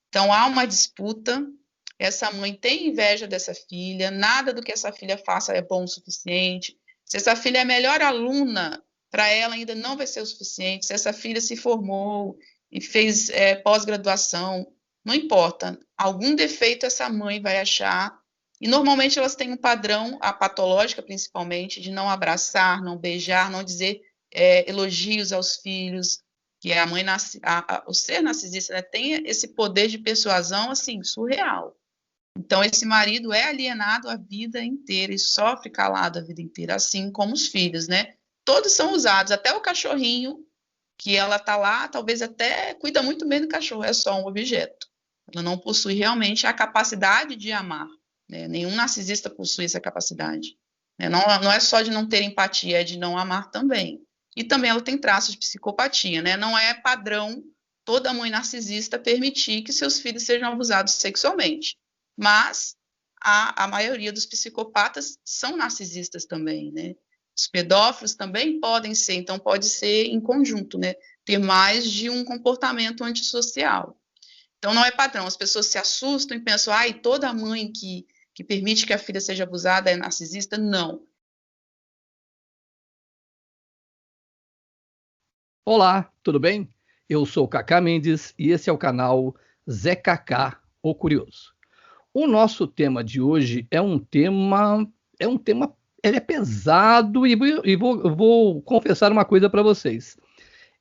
Então, há uma disputa, essa mãe tem inveja dessa filha, nada do que essa filha faça é bom o suficiente. Se essa filha é a melhor aluna, para ela ainda não vai ser o suficiente. Se essa filha se formou e fez pós-graduação, não importa, algum defeito essa mãe vai achar. E normalmente elas têm um padrão, a patológica principalmente, de não abraçar, não beijar, não dizer elogios aos filhos, que a mãe, o ser narcisista, né, tem esse poder de persuasão, assim, surreal. Então, esse marido é alienado a vida inteira e sofre calado a vida inteira, assim como os filhos, né? Todos são usados, até o cachorrinho, que ela tá lá, talvez até cuida muito bem do cachorro, é só um objeto. Ela não possui realmente a capacidade de amar, né? Nenhum narcisista possui essa capacidade. Né? Não, não é só de não ter empatia, é de não amar também. E também ela tem traços de psicopatia, né? Não é padrão toda mãe narcisista permitir que seus filhos sejam abusados sexualmente. Mas a maioria dos psicopatas são narcisistas também, né? Os pedófilos também podem ser, então pode ser em conjunto, né? Ter mais de um comportamento antissocial. Então não é padrão, as pessoas se assustam e pensam, ai, toda mãe que permite que a filha seja abusada é narcisista. Não. Olá, tudo bem? Eu sou o Cacá Mendes e esse é o canal Zé Cacá, o Curioso. O nosso tema de hoje ele é pesado e vou confessar uma coisa para vocês.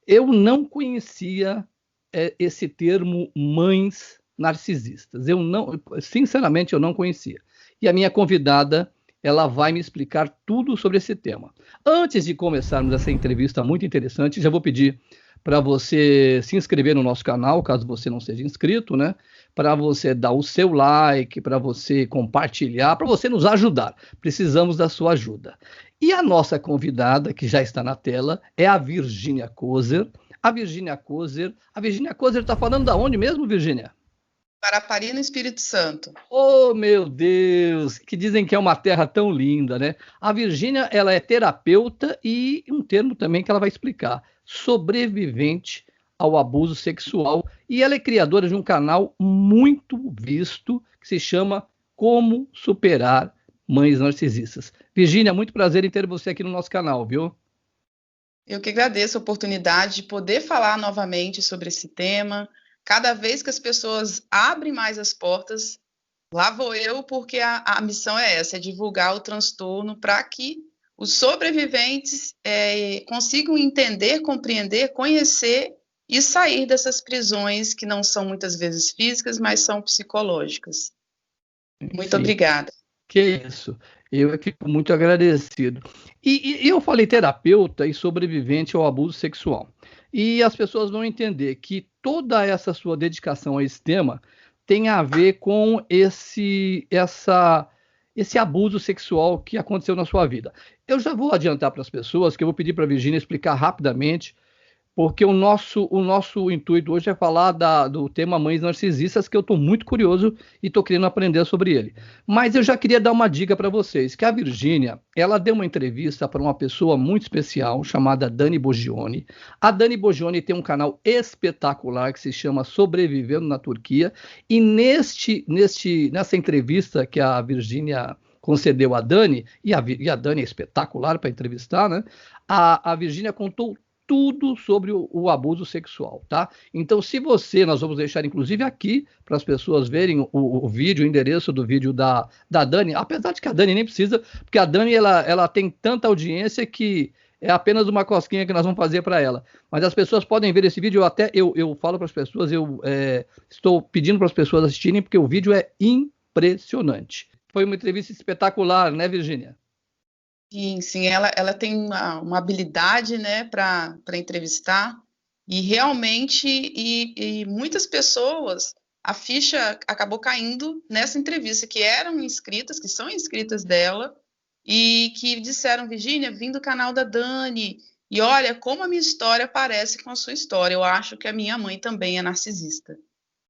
Eu não conhecia esse termo mães narcisistas. Sinceramente, eu não conhecia. E a minha convidada, ela vai me explicar tudo sobre esse tema. Antes de começarmos essa entrevista muito interessante, já vou pedir para você se inscrever no nosso canal, caso você não seja inscrito, né? Para você dar o seu like, para você compartilhar, para você nos ajudar. Precisamos da sua ajuda. E a nossa convidada, que já está na tela, é a Virgínia Kozer. A Virgínia Kozer está falando da onde mesmo, Virgínia? Parapari, no Espírito Santo. Oh, meu Deus, que dizem que é uma terra tão linda, né? A Virgínia, ela é terapeuta e um termo também que ela vai explicar, sobrevivente ao abuso sexual, e ela é criadora de um canal muito visto que se chama Como Superar Mães Narcisistas. Virgínia, muito prazer em ter você aqui no nosso canal, viu? Eu que agradeço a oportunidade de poder falar novamente sobre esse tema. Cada vez que as pessoas abrem mais as portas, lá vou eu, porque a missão é essa, é divulgar o transtorno para que os sobreviventes consigam entender, compreender, conhecer e sair dessas prisões que não são muitas vezes físicas, mas são psicológicas. Muito Sim. obrigada. Que isso, eu fico muito agradecido. E eu falei terapeuta e sobrevivente ao abuso sexual. E as pessoas vão entender que toda essa sua dedicação a esse tema tem a ver com esse abuso sexual que aconteceu na sua vida. Eu já vou adiantar para as pessoas que eu vou pedir para a Virgínia explicar rapidamente porque o nosso intuito hoje é falar do tema mães narcisistas, que eu estou muito curioso e estou querendo aprender sobre ele. Mas eu já queria dar uma dica para vocês, que a Virgínia, ela deu uma entrevista para uma pessoa muito especial, chamada Dani Boggioni. A Dani Boggioni tem um canal espetacular que se chama Sobrevivendo na Turquia, e nessa entrevista que a Virgínia concedeu a Dani, e a Dani é espetacular para entrevistar, né? A Virgínia contou tudo sobre o abuso sexual, tá? Então, nós vamos deixar inclusive aqui para as pessoas verem o vídeo, o endereço do vídeo da Dani, apesar de que a Dani nem precisa, porque a Dani ela tem tanta audiência que é apenas uma cosquinha que nós vamos fazer para ela. Mas as pessoas podem ver esse vídeo, eu falo para as pessoas, estou pedindo para as pessoas assistirem, porque o vídeo é impressionante. Foi uma entrevista espetacular, né, Virgínia? Sim, ela tem uma habilidade, né, para entrevistar, e realmente, e muitas pessoas, a ficha acabou caindo nessa entrevista, que eram inscritas, que são inscritas dela, e que disseram, Virgínia, vim do canal da Dani, e olha como a minha história parece com a sua história, eu acho que a minha mãe também é narcisista.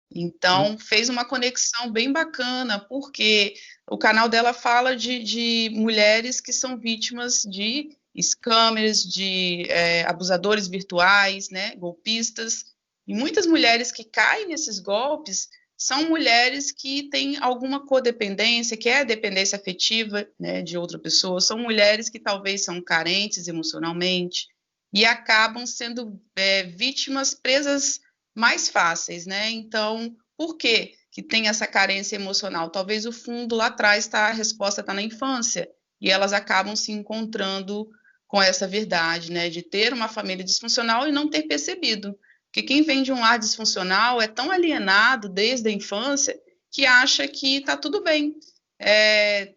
Então, fez uma conexão bem bacana, porque o canal dela fala de mulheres que são vítimas de scammers, de abusadores virtuais, né, golpistas, e muitas mulheres que caem nesses golpes são mulheres que têm alguma codependência, que é a dependência afetiva, né, de outra pessoa, são mulheres que talvez são carentes emocionalmente e acabam sendo vítimas presas mais fáceis, né? Então, por que tem essa carência emocional? Talvez o fundo lá atrás a resposta está na infância, e elas acabam se encontrando com essa verdade, né, de ter uma família disfuncional e não ter percebido. Porque quem vem de um lar disfuncional é tão alienado desde a infância que acha que está tudo bem.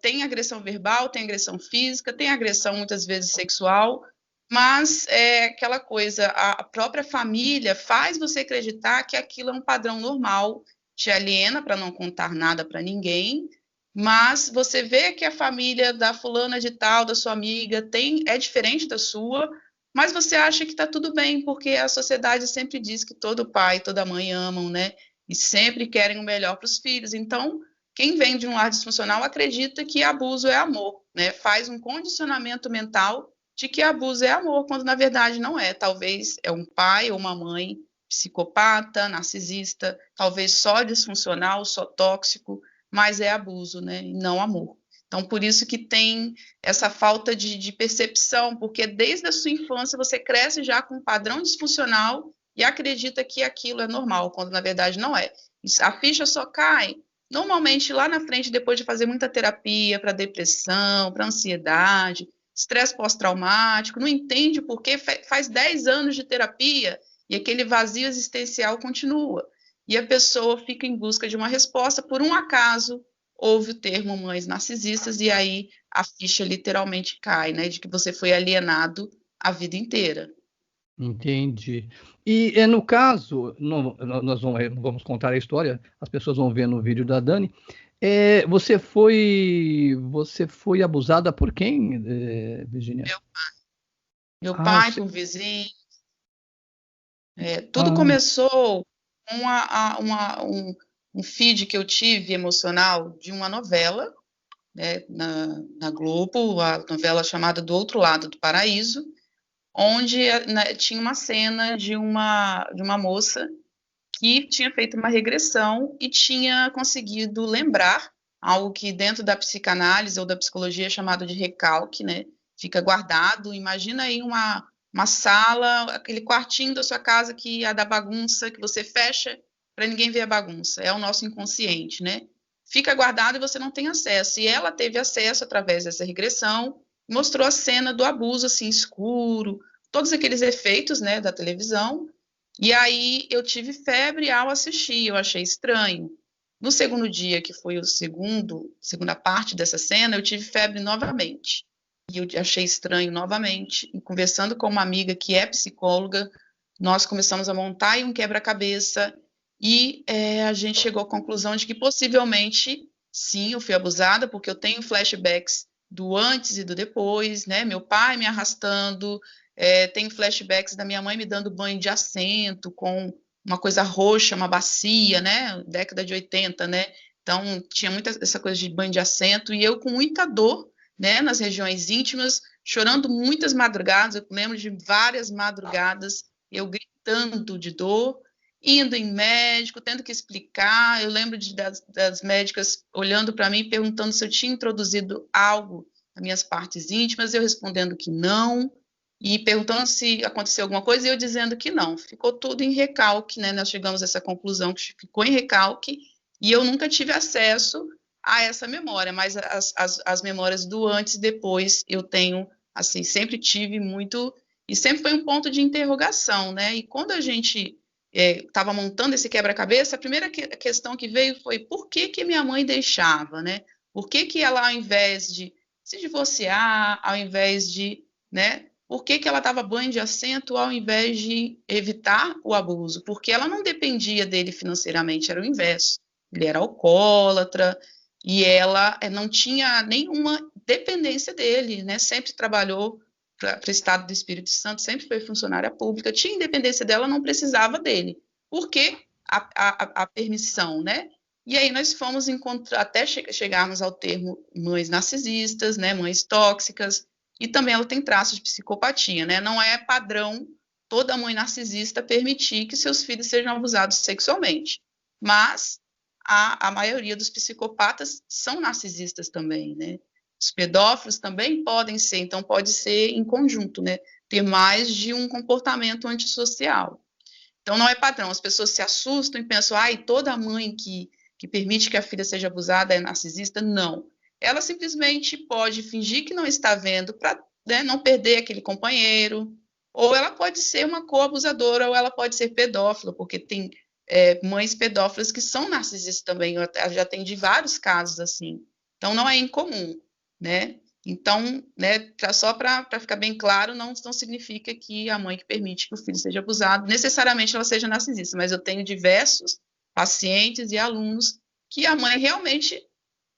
Tem agressão verbal, tem agressão física, tem agressão muitas vezes sexual, mas é aquela coisa, a própria família faz você acreditar que aquilo é um padrão normal, te aliena para não contar nada para ninguém, mas você vê que a família da fulana de tal, da sua amiga, é diferente da sua, mas você acha que está tudo bem, porque a sociedade sempre diz que todo pai e toda mãe amam, né? E sempre querem o melhor para os filhos. Então, quem vem de um lar disfuncional acredita que abuso é amor, né? Faz um condicionamento mental de que abuso é amor, quando na verdade não é. Talvez é um pai ou uma mãe psicopata, narcisista, talvez só disfuncional, só tóxico, mas é abuso, né? E não amor. Então, por isso que tem essa falta de percepção, porque desde a sua infância você cresce já com um padrão disfuncional e acredita que aquilo é normal, quando na verdade não é. A ficha só cai normalmente lá na frente, depois de fazer muita terapia para depressão, para ansiedade, estresse pós-traumático, não entende por que faz 10 anos de terapia e aquele vazio existencial continua. E a pessoa fica em busca de uma resposta, por um acaso, houve o termo mães narcisistas, e aí a ficha literalmente cai, né, de que você foi alienado a vida inteira. Entendi. E no caso, nós não vamos contar a história, as pessoas vão ver no vídeo da Dani. Você foi abusada por quem, Virginia? Meu pai, por vizinho. Tudo começou com um feed que eu tive emocional de uma novela, né, na Globo, a novela chamada Do Outro Lado do Paraíso, onde tinha uma cena de uma moça que tinha feito uma regressão e tinha conseguido lembrar algo que dentro da psicanálise ou da psicologia é chamado de recalque, né? Fica guardado. Imagina aí uma sala, aquele quartinho da sua casa que é da bagunça, que você fecha para ninguém ver a bagunça. É o nosso inconsciente, né? Fica guardado e você não tem acesso. E ela teve acesso através dessa regressão, mostrou a cena do abuso, assim, escuro, todos aqueles efeitos, né, da televisão. E aí eu tive febre ao assistir, eu achei estranho. No segundo dia, que foi segunda parte dessa cena, eu tive febre novamente. E eu achei estranho novamente. E conversando com uma amiga que é psicóloga, nós começamos a montar um quebra-cabeça e a gente chegou à conclusão de que possivelmente, sim, eu fui abusada, porque eu tenho flashbacks do antes e do depois, né? Meu pai me arrastando, tenho flashbacks da minha mãe me dando banho de assento com uma coisa roxa, uma bacia, né? Década de 80, né? Então, tinha muita essa coisa de banho de assento, e eu com muita dor, né, nas regiões íntimas, chorando muitas madrugadas. Eu lembro de várias madrugadas, eu gritando de dor, indo em médico, tendo que explicar. Eu lembro das médicas olhando para mim, perguntando se eu tinha introduzido algo nas minhas partes íntimas, eu respondendo que não, e perguntando se aconteceu alguma coisa, e eu dizendo que não. Ficou tudo em recalque, né? Nós chegamos a essa conclusão que ficou em recalque, e eu nunca tive acesso a essa memória, mas as memórias do antes e depois eu tenho, assim, sempre tive muito, e sempre foi um ponto de interrogação, né? E quando a gente estava montando esse quebra-cabeça, a primeira questão que veio foi por que minha mãe deixava, né? Por que ela, ao invés de se divorciar, ao invés de, né? Por que ela dava banho de assento ao invés de evitar o abuso? Porque ela não dependia dele financeiramente, era o inverso. Ele era alcoólatra, e ela não tinha nenhuma dependência dele, né? Sempre trabalhou para o Estado do Espírito Santo, sempre foi funcionária pública, tinha independência dela, não precisava dele. Por que a permissão, né? E aí nós fomos encontrar, até chegarmos ao termo mães narcisistas, né? Mães tóxicas, e também ela tem traços de psicopatia, né? Não é padrão toda mãe narcisista permitir que seus filhos sejam abusados sexualmente, mas a maioria dos psicopatas são narcisistas também, né? Os pedófilos também podem ser, então pode ser em conjunto, né? Ter mais de um comportamento antissocial. Então não é padrão, as pessoas se assustam e pensam, ai, toda mãe que permite que a filha seja abusada é narcisista. Não. Ela simplesmente pode fingir que não está vendo para, né, não perder aquele companheiro, ou ela pode ser uma coabusadora, ou ela pode ser pedófila, porque tem mães pedófilas que são narcisistas também, eu já atendi vários casos assim. Então não é incomum, né? Então, né, só para ficar bem claro, não significa que a mãe que permite que o filho seja abusado, necessariamente ela seja narcisista, mas eu tenho diversos pacientes e alunos que a mãe realmente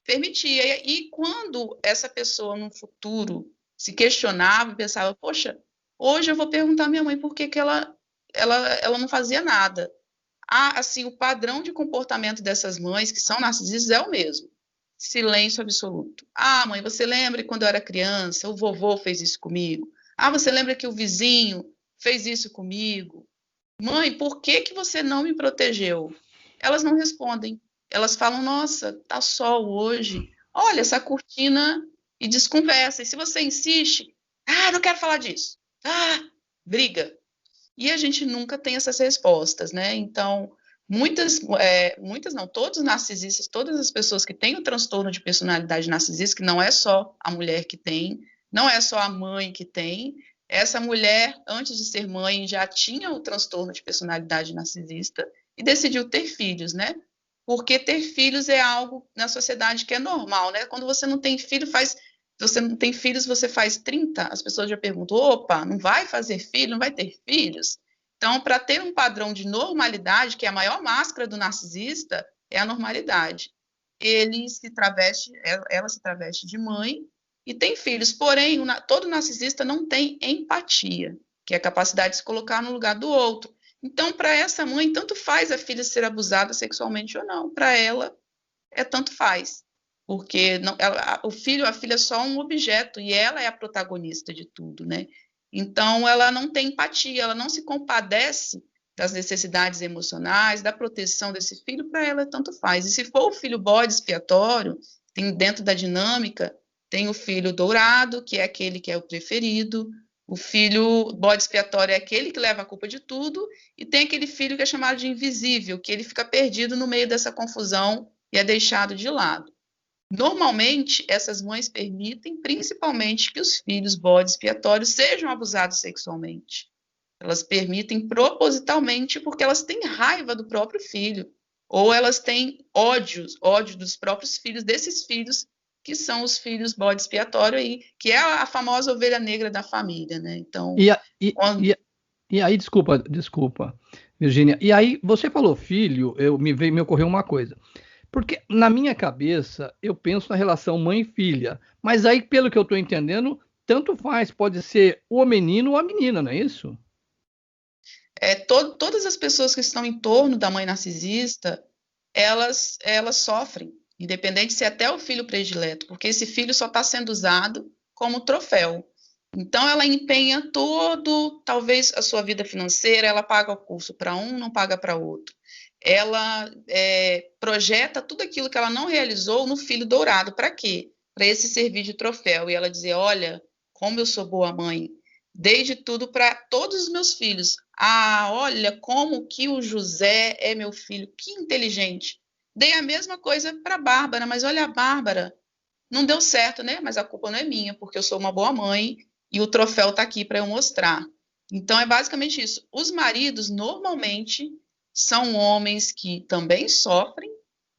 permitia. E quando essa pessoa, no futuro, se questionava e pensava, poxa, hoje eu vou perguntar à minha mãe por que, que ela não fazia nada. Assim, o padrão de comportamento dessas mães que são narcisistas é o mesmo. Silêncio absoluto. Ah, mãe, você lembra quando eu era criança, o vovô fez isso comigo? Ah, você lembra que o vizinho fez isso comigo? Mãe, por que que você não me protegeu? Elas não respondem. Elas falam, nossa, tá sol hoje. Olha essa cortina e desconversa. E se você insiste, não quero falar disso. Briga. E a gente nunca tem essas respostas, né? Então, muitas não, todos os narcisistas, todas as pessoas que têm o transtorno de personalidade narcisista, que não é só a mulher que tem, não é só a mãe que tem, essa mulher, antes de ser mãe, já tinha o transtorno de personalidade narcisista e decidiu ter filhos, né? Porque ter filhos é algo na sociedade que é normal, né? Quando você não tem filho, você não tem filhos, você faz 30, as pessoas já perguntam, opa, não vai fazer filho, não vai ter filhos? Então, para ter um padrão de normalidade, que é a maior máscara do narcisista, é a normalidade. Ela se traveste de mãe e tem filhos, porém, todo narcisista não tem empatia, que é a capacidade de se colocar no lugar do outro. Então, para essa mãe, tanto faz a filha ser abusada sexualmente ou não, para ela, tanto faz. Porque o filho, a filha é só um objeto e ela é a protagonista de tudo, né? Então, ela não tem empatia, ela não se compadece das necessidades emocionais, da proteção desse filho, para ela tanto faz. E se for o filho bode expiatório, tem dentro da dinâmica, tem o filho dourado, que é aquele que é o preferido, o filho bode expiatório é aquele que leva a culpa de tudo, e tem aquele filho que é chamado de invisível, que ele fica perdido no meio dessa confusão e é deixado de lado. Normalmente, essas mães permitem, principalmente, que os filhos bode expiatórios sejam abusados sexualmente. Elas permitem propositalmente porque elas têm raiva do próprio filho, ou elas têm ódio dos próprios filhos, desses filhos que são os filhos bode expiatório aí, que é a famosa ovelha negra da família, né? Então, e aí, desculpa, Virgínia. E aí, você falou filho, me ocorreu uma coisa. Porque na minha cabeça, eu penso na relação mãe-filha. Mas aí, pelo que eu estou entendendo, tanto faz, pode ser o menino ou a menina, não é isso? Todas as pessoas que estão em torno da mãe narcisista, elas sofrem, independente se é até o filho predileto, porque esse filho só está sendo usado como troféu. Então, ela empenha talvez a sua vida financeira, ela paga o curso para um, não paga para outro. Ela projeta tudo aquilo que ela não realizou no filho dourado. Para quê? Para esse servir de troféu. E ela dizer, olha, como eu sou boa mãe, dei de tudo para todos os meus filhos. Olha como que o José é meu filho, que inteligente. Dei a mesma coisa para a Bárbara, mas olha a Bárbara, não deu certo, né? Mas a culpa não é minha, porque eu sou uma boa mãe e o troféu está aqui para eu mostrar. Então, é basicamente isso. Os maridos, normalmente, são homens que também sofrem,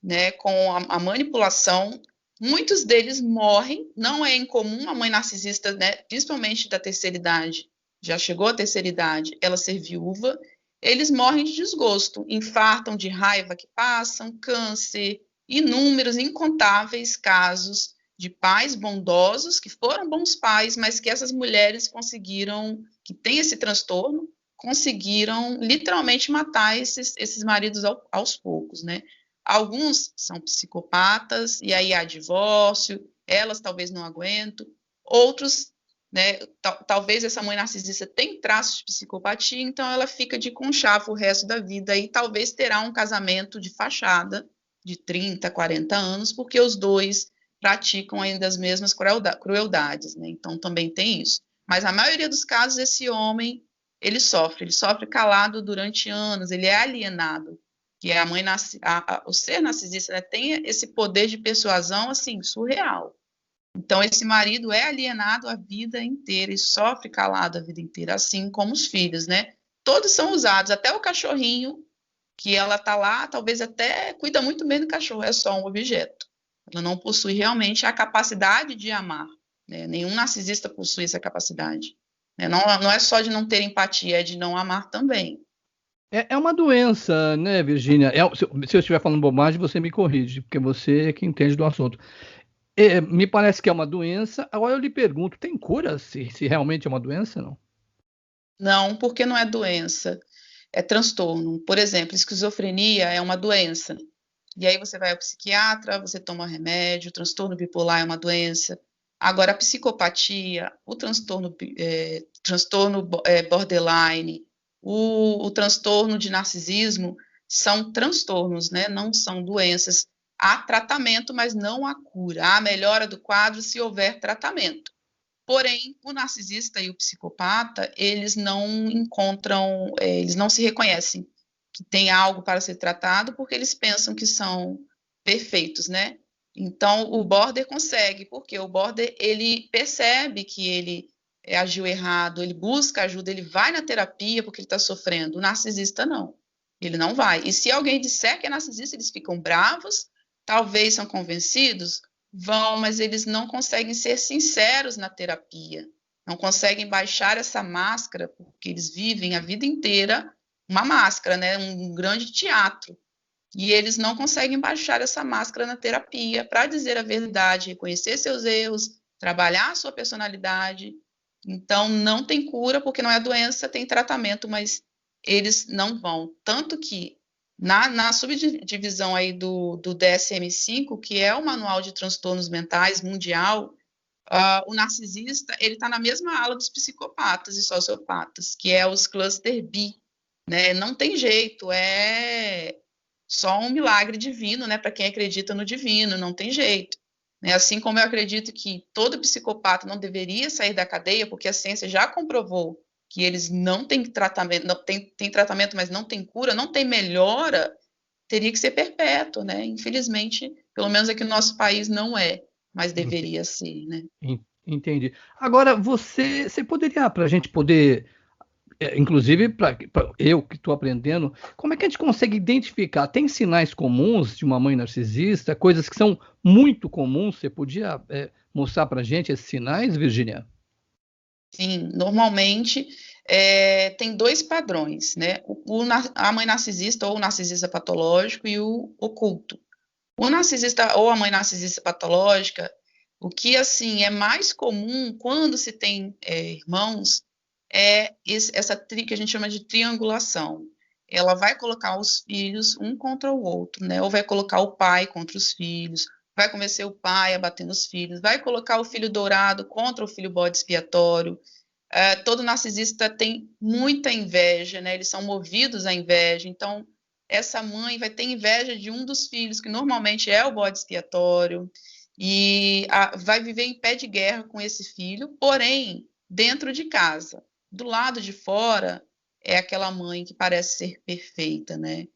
né, com a manipulação. Muitos deles morrem, não é incomum a mãe narcisista, né, principalmente da terceira idade, já chegou à terceira idade, ela ser viúva, eles morrem de desgosto, infartam de raiva que passam, câncer, inúmeros, incontáveis casos de pais bondosos, que foram bons pais, mas que essas mulheres conseguiram, que têm esse transtorno, conseguiram literalmente matar esses maridos aos poucos, né? Alguns são psicopatas, e aí há divórcio, elas talvez não aguentam, outros, né, talvez essa mãe narcisista tenha traços de psicopatia, então ela fica de conchavo o resto da vida e talvez terá um casamento de fachada, de 30, 40 anos, porque os dois praticam ainda as mesmas crueldades, né? Então também tem isso. Mas na maioria dos casos, esse homem, ele sofre calado durante anos, ele é alienado. Que a mãe, o ser narcisista, né, tem esse poder de persuasão, assim, surreal. Então, esse marido é alienado a vida inteira e sofre calado a vida inteira, assim como os filhos, né? Todos são usados, até o cachorrinho, que ela tá lá, talvez até cuida muito bem do cachorro, é só um objeto. Ela não possui realmente a capacidade de amar, né? Nenhum narcisista possui essa capacidade. Né? Não é só de não ter empatia, é de não amar também. É uma doença, né, Virgínia? Se eu estiver falando bobagem, você me corrige, porque você é que entende do assunto. Me parece que é uma doença. Agora eu lhe pergunto, tem cura se realmente é uma doença, não? Não, porque não é doença, é transtorno. Por exemplo, esquizofrenia é uma doença. E aí você vai ao psiquiatra, você toma remédio, o transtorno bipolar é uma doença. Agora, a psicopatia, o transtorno borderline, o transtorno de narcisismo são transtornos, né? Não são doenças. Há tratamento, mas não há cura. Há melhora do quadro se houver tratamento. Porém, o narcisista e o psicopata, eles não encontram, eles não se reconhecem que tem algo para ser tratado, porque eles pensam que são perfeitos, né? Então, o border consegue, porque o border, ele percebe que ele agiu errado, ele busca ajuda, ele vai na terapia porque ele está sofrendo. O narcisista, não. Ele não vai. E se alguém disser que é narcisista, eles ficam bravos, talvez são convencidos, vão, mas eles não conseguem ser sinceros na terapia, não conseguem baixar essa máscara, porque eles vivem a vida inteira uma máscara, né? Um grande teatro. E eles não conseguem baixar essa máscara na terapia para dizer a verdade, reconhecer seus erros, trabalhar a sua personalidade. Então, não tem cura, porque não é doença, tem tratamento, mas eles não vão. Tanto que na subdivisão aí do DSM-5, que é o Manual de Transtornos Mentais Mundial, o narcisista, ele está na mesma ala dos psicopatas e sociopatas, que é os cluster B, né? Não tem jeito, é só um milagre divino, né? Para quem acredita no divino, não tem jeito. Né? Assim como eu acredito que todo psicopata não deveria sair da cadeia, porque a ciência já comprovou que eles não têm tratamento, não tem tratamento, mas não tem cura, não tem melhora, teria que ser perpétuo, né? Infelizmente, pelo menos aqui no nosso país não é, mas deveria ser, né? Entendi. Agora, você poderia, para a gente poder, inclusive para eu que estou aprendendo, como é que a gente consegue identificar? Tem sinais comuns de uma mãe narcisista, coisas que são muito comuns? Você podia mostrar para a gente esses sinais, Virgínia? Sim, normalmente tem dois padrões, né? A mãe narcisista ou o narcisista patológico e o oculto. O narcisista ou a mãe narcisista patológica, o que assim é mais comum quando se tem irmãos é essa que a gente chama de triangulação. Ela vai colocar os filhos um contra o outro, né? Ou vai colocar o pai contra os filhos, vai convencer o pai a bater nos filhos, vai colocar o filho dourado contra o filho bode expiatório. Todo narcisista tem muita inveja, né? Eles são movidos à inveja. Então, essa mãe vai ter inveja de um dos filhos, que normalmente é o bode expiatório, e vai viver em pé de guerra com esse filho, porém, dentro de casa. Do lado de fora, é aquela mãe que parece ser perfeita, né?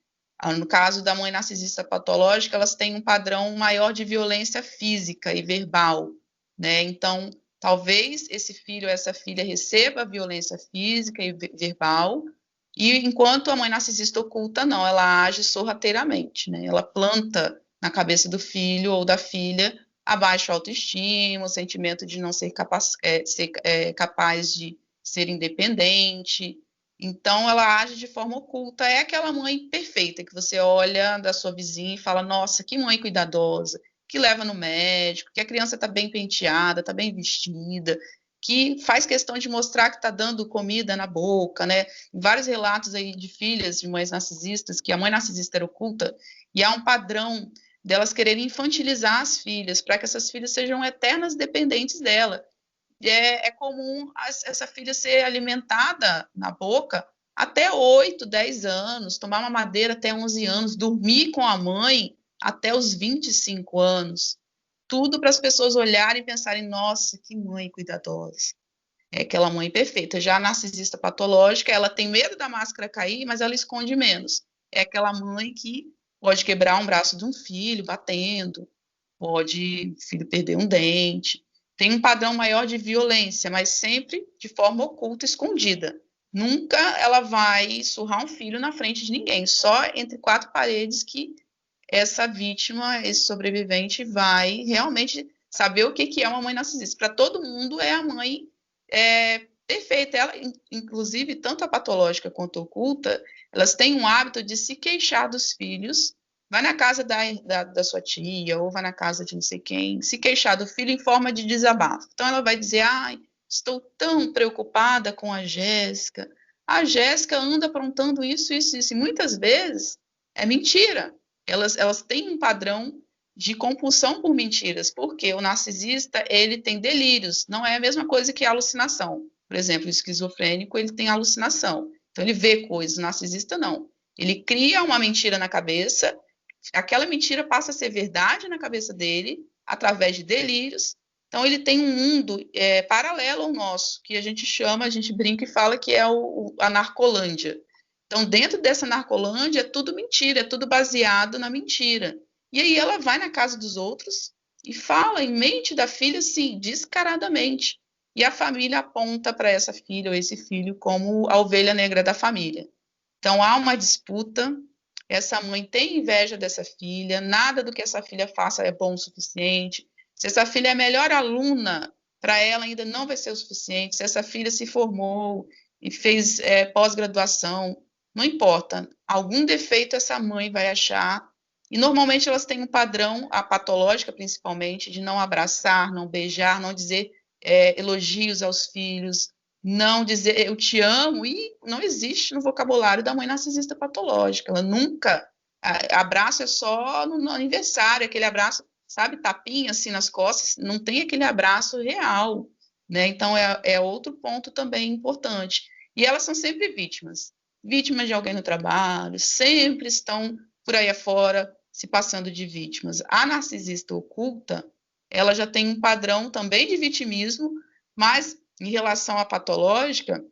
No caso da mãe narcisista patológica, elas têm um padrão maior de violência física e verbal, né? Então, talvez esse filho ou essa filha receba violência física e verbal, e enquanto a mãe narcisista oculta, não, ela age sorrateiramente, né? Ela planta na cabeça do filho ou da filha a baixa autoestima, o sentimento de não ser capaz de ser independente. Então, ela age de forma oculta. É aquela mãe perfeita que você olha da sua vizinha e fala: nossa, que mãe cuidadosa, que leva no médico, que a criança está bem penteada, está bem vestida, que faz questão de mostrar que está dando comida na boca, né? Vários relatos aí de filhas de mães narcisistas, que a mãe narcisista era oculta, e há um padrão delas quererem infantilizar as filhas, para que essas filhas sejam eternas dependentes dela. É comum essa filha ser alimentada na boca até 8, 10 anos, tomar mamadeira até 11 anos, dormir com a mãe até os 25 anos, tudo para as pessoas olharem e pensarem, nossa, que mãe cuidadosa. É aquela mãe perfeita. Já a narcisista patológica, ela tem medo da máscara cair, mas ela esconde menos. É aquela mãe que pode quebrar um braço de um filho batendo, pode o filho perder um dente. Tem um padrão maior de violência, mas sempre de forma oculta, escondida. Nunca ela vai surrar um filho na frente de ninguém, só entre quatro paredes que essa vítima, esse sobrevivente, vai realmente saber o que é uma mãe narcisista. Para todo mundo é a mãe perfeita. Ela, inclusive, tanto a patológica quanto a oculta, elas têm um hábito de se queixar dos filhos. Vai na casa da sua tia ou vai na casa de não sei quem, se queixar do filho em forma de desabafo. Então ela vai dizer, ai, estou tão preocupada com a Jéssica. A Jéssica anda aprontando isso, isso, isso. E muitas vezes é mentira. Elas têm um padrão de compulsão por mentiras, porque o narcisista, ele tem delírios, não é a mesma coisa que alucinação. Por exemplo, o esquizofrênico, ele tem alucinação, então ele vê coisas, o narcisista não. Ele cria uma mentira na cabeça, aquela mentira passa a ser verdade na cabeça dele, através de delírios, então ele tem um mundo paralelo ao nosso, que a gente brinca e fala que é a Narcolândia. Então, dentro dessa Narcolândia, é tudo mentira, é tudo baseado na mentira. E aí ela vai na casa dos outros e fala em mente da filha, assim, descaradamente. E a família aponta para essa filha ou esse filho como a ovelha negra da família. Então há uma disputa, essa mãe tem inveja dessa filha, nada do que essa filha faça é bom o suficiente. Se essa filha é a melhor aluna, para ela ainda não vai ser o suficiente. Se essa filha se formou e fez pós-graduação, não importa, algum defeito essa mãe vai achar. E normalmente elas têm um padrão, a patológica principalmente, de não abraçar, não beijar, não dizer elogios aos filhos, não dizer eu te amo, e não existe no vocabulário da mãe narcisista patológica. Ela nunca. Abraço é só no aniversário, aquele abraço, sabe, tapinha assim nas costas, não tem aquele abraço real, né? Então é outro ponto também importante. E elas são sempre vítimas de alguém no trabalho, sempre estão por aí afora se passando de vítimas. A narcisista oculta, ela já tem um padrão também de vitimismo, mas em relação à patológica,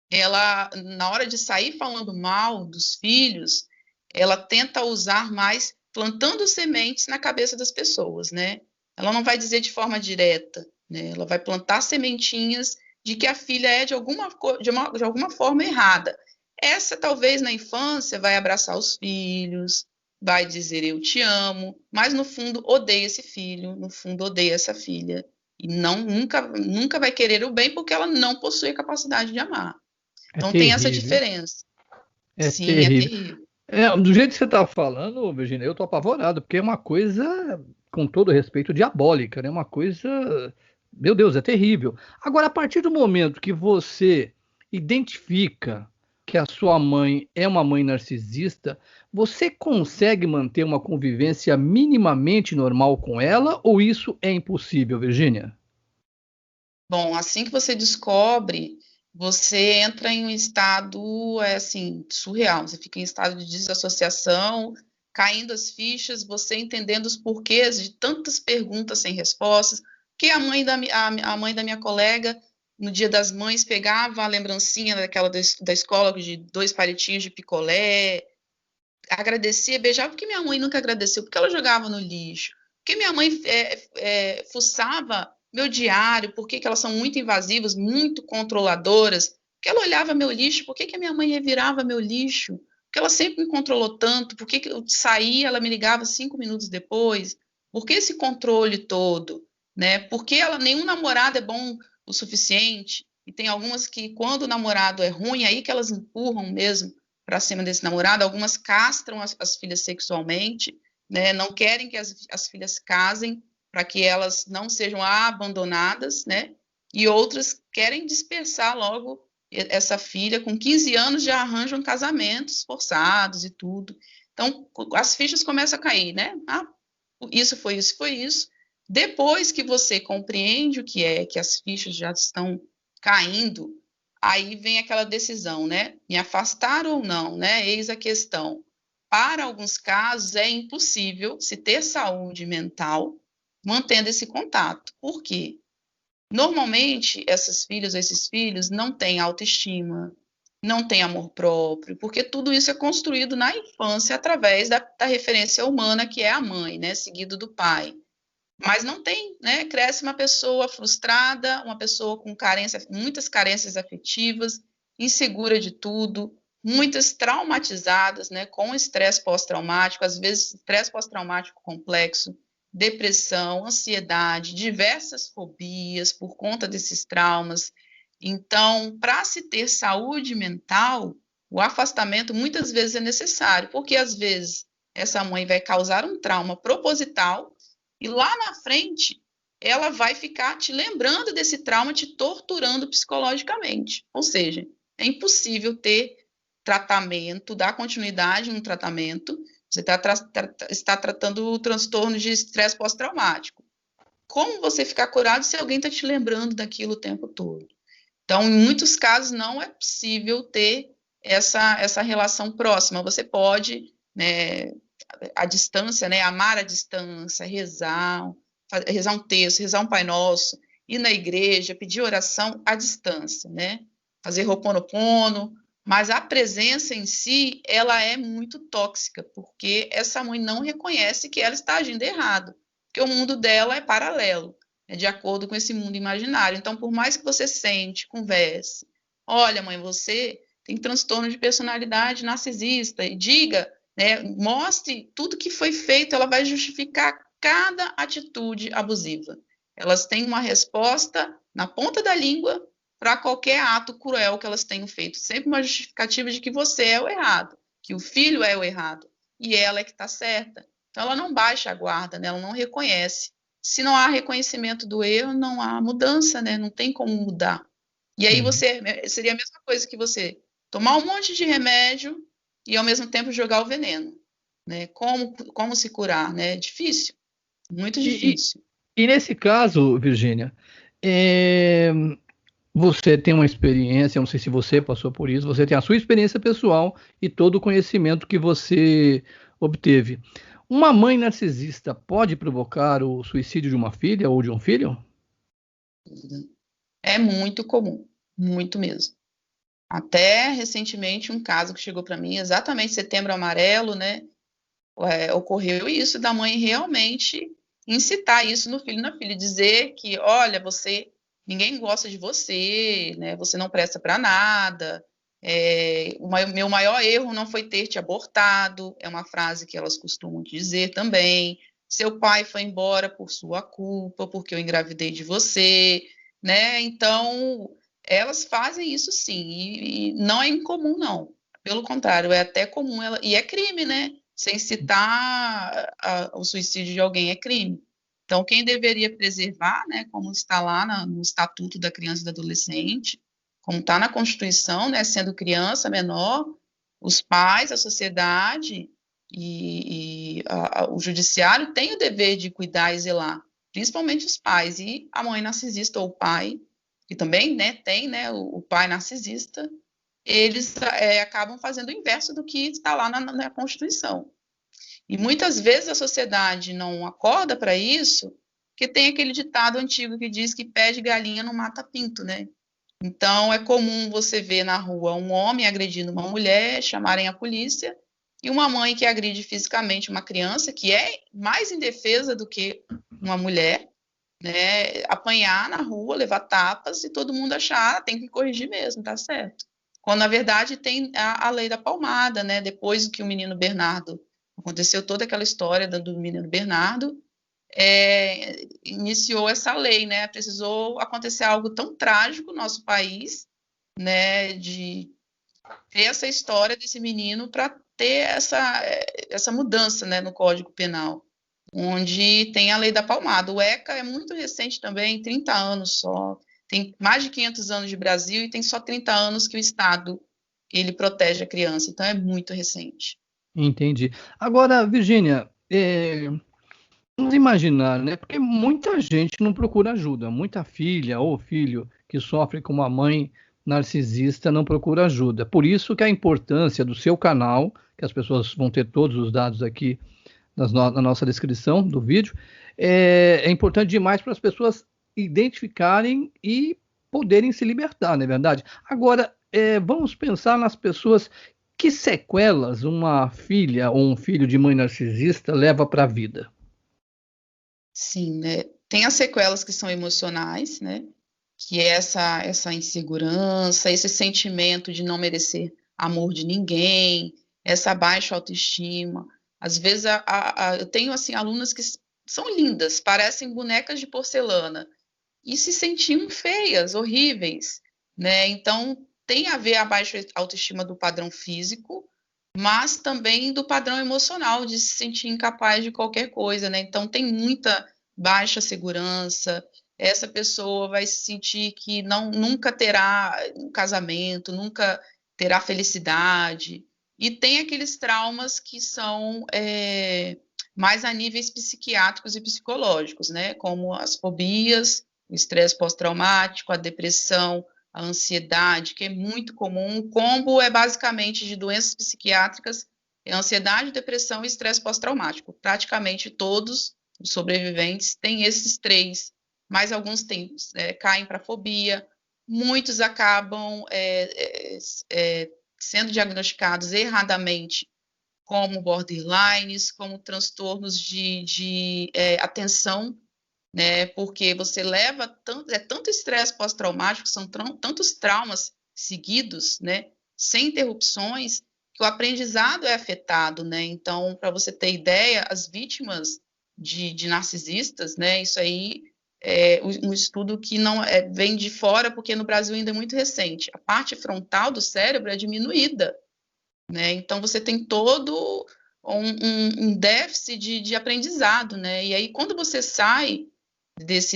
ela, na hora de sair falando mal dos filhos, ela tenta usar mais, plantando sementes na cabeça das pessoas, né? Ela não vai dizer de forma direta, né? Ela vai plantar sementinhas de que a filha é de alguma forma errada. Essa, talvez, na infância, vai abraçar os filhos, vai dizer eu te amo, mas no fundo odeia esse filho, no fundo odeia essa filha. E nunca vai querer o bem porque ela não possui a capacidade de amar. É Então tem essa terrível. diferença. É Sim, é terrível. terrível. Do jeito que você está falando, Virginia, eu tô apavorado, porque é uma coisa, com todo respeito, diabólica, né? Uma coisa, meu Deus, é terrível. Agora, a partir do momento que você identifica que a sua mãe é uma mãe narcisista, você consegue manter uma convivência minimamente normal com ela, ou isso é impossível, Virginia? Bom, assim que você descobre, você entra em um estado, assim, surreal. Você fica em estado de desassociação, caindo as fichas, você entendendo os porquês de tantas perguntas sem respostas. Que a mãe da minha colega, no Dia das Mães, pegava a lembrancinha da escola de 2 palitinhos de picolé, agradecia, beijava, porque minha mãe nunca agradeceu, porque ela jogava no lixo, porque minha mãe fuçava meu diário, porque elas são muito invasivas, muito controladoras, porque ela olhava meu lixo, por que a minha mãe revirava meu lixo, porque ela sempre me controlou tanto, por que eu saía, ela me ligava 5 minutos depois, por que esse controle todo, né? Porque nenhum namorado é bom o suficiente, e tem algumas que, quando o namorado é ruim, aí que elas empurram mesmo para cima desse namorado, algumas castram as filhas sexualmente, né? Não querem que as filhas casem para que elas não sejam abandonadas, né? E outras querem dispersar logo essa filha, com 15 anos já arranjam casamentos forçados e tudo. Então, as fichas começam a cair, né? Isso foi isso, foi isso. Depois que você compreende o que é, que as fichas já estão caindo, aí vem aquela decisão, né? Me afastar ou não, né? Eis a questão. para alguns casos, é impossível se ter saúde mental mantendo esse contato. Por quê? Normalmente, essas filhas, esses filhos não têm autoestima, não têm amor próprio, porque tudo isso é construído na infância através da referência humana, que é a mãe, né, seguido do pai. Mas não tem, né? Cresce uma pessoa frustrada, uma pessoa com muitas carências afetivas, insegura de tudo, muitas traumatizadas, né? Com estresse pós-traumático, às vezes estresse pós-traumático complexo, depressão, ansiedade, diversas fobias por conta desses traumas. Então, para se ter saúde mental, o afastamento muitas vezes é necessário, porque às vezes essa mãe vai causar um trauma proposital e lá na frente ela vai ficar te lembrando desse trauma, te torturando psicologicamente. Ou seja, é impossível ter tratamento, dar continuidade no tratamento. Você está tratando o transtorno de estresse pós-traumático. Como você ficar curado se alguém está te lembrando daquilo o tempo todo? Então, em muitos casos, não é possível ter essa relação próxima. Você pode, né, à distância, né, amar à distância, rezar um texto, rezar um Pai Nosso, ir na igreja, pedir oração à distância, né? Fazer Ho'oponopono, mas a presença em si, ela é muito tóxica, porque essa mãe não reconhece que ela está agindo errado, porque o mundo dela é paralelo, é de acordo com esse mundo imaginário. Então, por mais que você sente, converse, olha, mãe, você tem transtorno de personalidade narcisista, e diga, né, mostre tudo que foi feito, ela vai justificar cada atitude abusiva. Elas têm uma resposta na ponta da língua para qualquer ato cruel que elas tenham feito. Sempre uma justificativa de que você é o errado, que o filho é o errado, e ela é que está certa. Então, ela não baixa a guarda, né? Ela não reconhece. Se não há reconhecimento do erro, não há mudança, né? Não tem como mudar. E aí seria a mesma coisa que você tomar um monte de remédio e, ao mesmo tempo, jogar o veneno. Né? Como se curar? Né? Difícil, muito difícil. E nesse caso, Virgínia, você tem uma experiência, não sei se você passou por isso, você tem a sua experiência pessoal e todo o conhecimento que você obteve. Uma mãe narcisista pode provocar o suicídio de uma filha ou de um filho? É muito comum, muito mesmo. Até recentemente, um caso que chegou para mim, exatamente Setembro Amarelo, né? Ocorreu isso da mãe realmente incitar isso no filho e na filha, dizer que, olha, ninguém gosta de você, né? Você não presta para nada. Meu maior erro não foi ter te abortado, é uma frase que elas costumam dizer também. Seu pai foi embora por sua culpa, porque eu engravidei de você, né? Então, elas fazem isso sim, e não é incomum, não. Pelo contrário, é até comum, e é crime, né? Sem citar o suicídio de alguém é crime. Então, quem deveria preservar, né, como está lá no Estatuto da Criança e do Adolescente, como está na Constituição, né, sendo criança menor, os pais, a sociedade e o judiciário têm o dever de cuidar e zelar, principalmente os pais. E a mãe narcisista ou o pai, que também, né, tem, né, o pai narcisista, eles acabam fazendo o inverso do que está lá na Constituição. E muitas vezes a sociedade não acorda para isso, porque tem aquele ditado antigo que diz que pé de galinha não mata pinto, né? Então, é comum você ver na rua um homem agredindo uma mulher, chamarem a polícia, e uma mãe que agride fisicamente uma criança, que é mais indefesa do que uma mulher, né, apanhar na rua, levar tapas, e todo mundo achar, tem que corrigir mesmo, tá certo. Quando, na verdade, tem a lei da palmada, né, depois que o menino Bernardo, aconteceu toda aquela história do menino Bernardo, iniciou essa lei, né, precisou acontecer algo tão trágico no nosso país, né, de ter essa história desse menino para ter essa mudança, né, no Código Penal, onde tem a lei da palmada. O ECA é muito recente também, 30 anos só, tem mais de 500 anos de Brasil e tem só 30 anos que o Estado ele protege a criança, então é muito recente. Entendi. Agora, Virgínia, vamos imaginar, né? Porque muita gente não procura ajuda, muita filha ou filho que sofre com uma mãe narcisista não procura ajuda. Por isso que a importância do seu canal, que as pessoas vão ter todos os dados aqui na nossa descrição do vídeo, é importante demais para as pessoas identificarem e poderem se libertar, não é verdade? Agora, vamos pensar nas pessoas, que sequelas uma filha ou um filho de mãe narcisista leva para a vida? Sim, né? Tem as sequelas que são emocionais, né? Que é essa insegurança, esse sentimento de não merecer amor de ninguém, essa baixa autoestima. Às vezes eu tenho assim alunas que são lindas, parecem bonecas de porcelana e se sentiam feias, horríveis, né? Então tem a ver a baixa autoestima do padrão físico, mas também do padrão emocional, de se sentir incapaz de qualquer coisa, né? Então tem muita baixa segurança, essa pessoa vai se sentir que nunca terá um casamento, nunca terá felicidade, e tem aqueles traumas que são mais a níveis psiquiátricos e psicológicos, né? Como as fobias, o estresse pós-traumático, a depressão, a ansiedade, que é muito comum. O combo é basicamente de doenças psiquiátricas, ansiedade, depressão e estresse pós-traumático. Praticamente todos os sobreviventes têm esses três, mas alguns caem para fobia, muitos acabam sendo diagnosticados erradamente como borderlines, como transtornos de atenção, né? Porque você leva tanto estresse pós-traumático, são tantos traumas seguidos, né? Sem interrupções, que o aprendizado é afetado, né? Então, para você ter ideia, as vítimas de narcisistas, né? Isso aí é um estudo que não vem de fora, porque no Brasil ainda é muito recente. A parte frontal do cérebro é diminuída, né? Então, você tem todo um déficit de aprendizado, né? E aí, quando você sai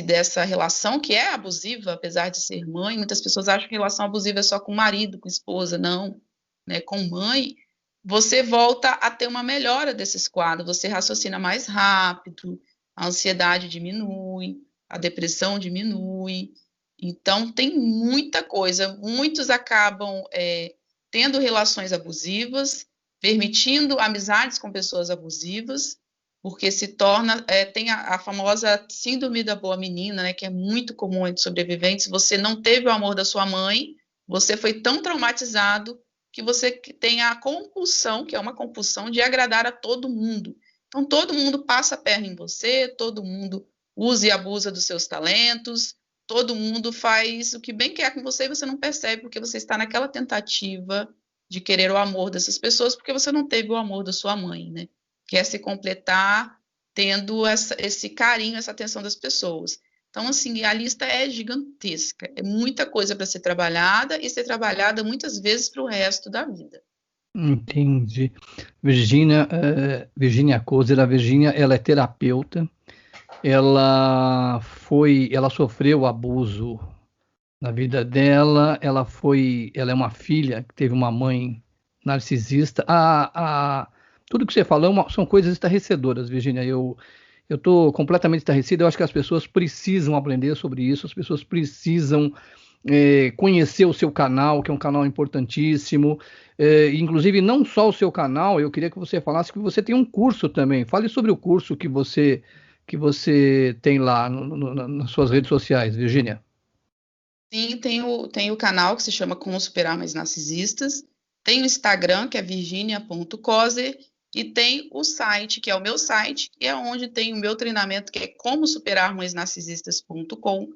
dessa relação que é abusiva, apesar de ser mãe, muitas pessoas acham que relação abusiva é só com marido, com esposa, não, né? Com mãe, você volta a ter uma melhora desses quadros, você raciocina mais rápido, a ansiedade diminui, a depressão diminui, então tem muita coisa, muitos acabam tendo relações abusivas, permitindo amizades com pessoas abusivas, porque se torna, tem a famosa síndrome da boa menina, né, que é muito comum entre sobreviventes. Você não teve o amor da sua mãe, você foi tão traumatizado que você tem a compulsão, que é uma compulsão de agradar a todo mundo. Então, todo mundo passa a perna em você, todo mundo usa e abusa dos seus talentos, todo mundo faz o que bem quer com você e você não percebe, porque você está naquela tentativa de querer o amor dessas pessoas, porque você não teve o amor da sua mãe, né? Quer se completar tendo esse carinho, essa atenção das pessoas. Então, assim, a lista é gigantesca, é muita coisa para ser trabalhada e ser trabalhada muitas vezes para o resto da vida. Entendi. Virginia Kozer, a Virginia, ela é terapeuta, ela sofreu abuso na vida dela, ela é uma filha que teve uma mãe narcisista. Tudo que você falou são coisas estarrecedoras, Virginia. Eu estou completamente estarrecido. Eu acho que as pessoas precisam aprender sobre isso, as pessoas precisam conhecer o seu canal, que é um canal importantíssimo. Inclusive, não só o seu canal, eu queria que você falasse que você tem um curso também. Fale sobre o curso que você tem lá nas suas redes sociais, Virginia. Sim, tem o canal que se chama Como Superar Mães Narcisistas, tem o Instagram, que é virginia.kozer, e tem o site, que é o meu site, que é onde tem o meu treinamento, que é como superar mãesnarcisistas.com,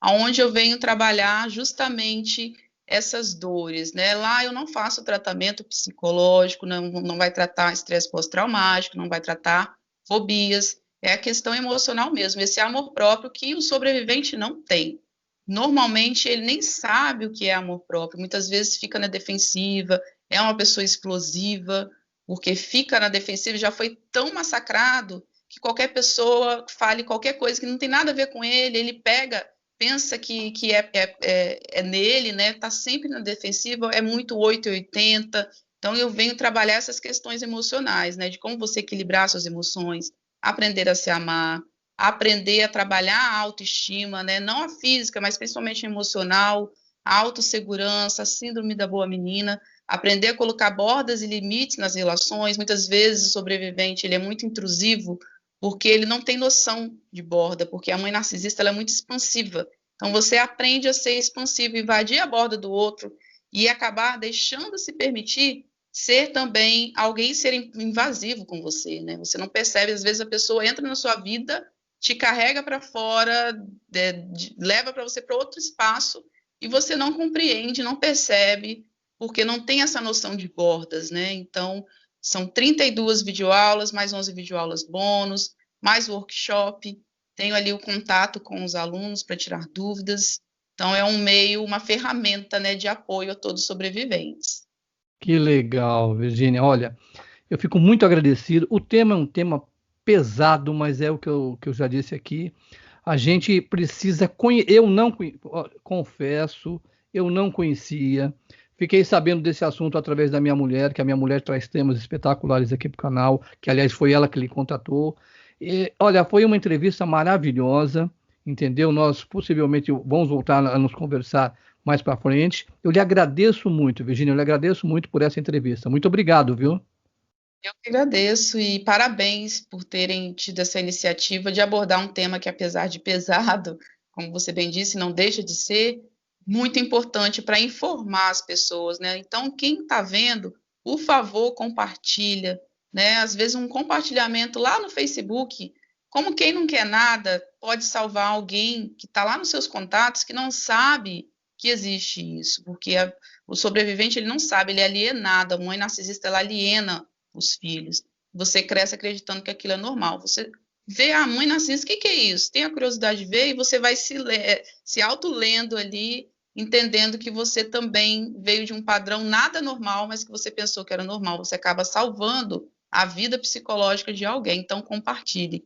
onde eu venho trabalhar justamente essas dores, né? Lá eu não faço tratamento psicológico, não vai tratar estresse pós-traumático, não vai tratar fobias, é a questão emocional mesmo, esse amor próprio que o sobrevivente não tem. Normalmente ele nem sabe o que é amor próprio, muitas vezes fica na defensiva, é uma pessoa explosiva, porque fica na defensiva e já foi tão massacrado que qualquer pessoa fale qualquer coisa que não tem nada a ver com ele pega, pensa que é nele, né? Tá sempre na defensiva, é muito 880. Então eu venho trabalhar essas questões emocionais, né? De como você equilibrar suas emoções, aprender a se amar, aprender a trabalhar a autoestima, né? Não a física, mas principalmente a emocional, a autossegurança, a síndrome da boa menina. aprender a colocar bordas e limites nas relações. Muitas vezes o sobrevivente ele é muito intrusivo porque ele não tem noção de borda, porque a mãe narcisista ela é muito expansiva. Então você aprende a ser expansivo, invadir a borda do outro e acabar deixando se permitir ser também alguém ser invasivo com você, né? Você não percebe, às vezes a pessoa entra na sua vida, te carrega para fora, leva para você para outro espaço e você não compreende, não percebe, porque não tem essa noção de bordas, né? Então, são 32 videoaulas, mais 11 videoaulas bônus, mais workshop, tenho ali o contato com os alunos para tirar dúvidas. Então, é um meio, uma ferramenta, né, de apoio a todos os sobreviventes. Que legal, Virgínia. Olha, eu fico muito agradecido. O tema é um tema pesado, mas é o que eu já disse aqui. A gente precisa conhecer. Confesso, eu não conhecia. Fiquei sabendo desse assunto através da minha mulher, que a minha mulher traz temas espetaculares aqui para o canal, que aliás foi ela que lhe contatou. E, olha, foi uma entrevista maravilhosa, entendeu? Nós possivelmente vamos voltar a nos conversar mais para frente. Eu lhe agradeço muito, Virgínia, eu lhe agradeço muito por essa entrevista. Muito obrigado, viu? Eu que agradeço e parabéns por terem tido essa iniciativa de abordar um tema que, apesar de pesado, como você bem disse, não deixa de ser muito importante para informar as pessoas, né? Então, quem está vendo, por favor, compartilha, né? Às vezes um compartilhamento lá no Facebook, como quem não quer nada, pode salvar alguém que está lá nos seus contatos que não sabe que existe isso, porque o sobrevivente ele não sabe, ele é alienado, a mãe narcisista ela aliena os filhos. Você cresce acreditando que aquilo é normal. Você vê a mãe narcisista, o que é isso? Tem a curiosidade de ver e você vai se auto-lendo ali, entendendo que você também veio de um padrão nada normal, mas que você pensou que era normal. Você acaba salvando a vida psicológica de alguém. Então, compartilhe.